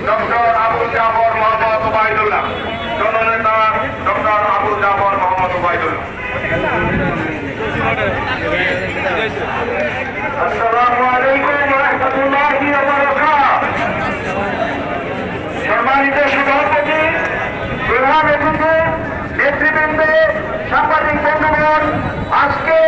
Doctor Abul Zafar Mohammad Obaidullah, জননেতা doctor Abul Zafar Mohammad Obaidullah. আসসালামু আলাইকুম ওয়া রাহমাতুল্লাহি ওয়া বারাকাতুহু। সম্মানিত সভাপতি, প্রধান অতিথি, নেতৃবৃন্দ, সাংবাদিক বন্ধুগণ, আজকে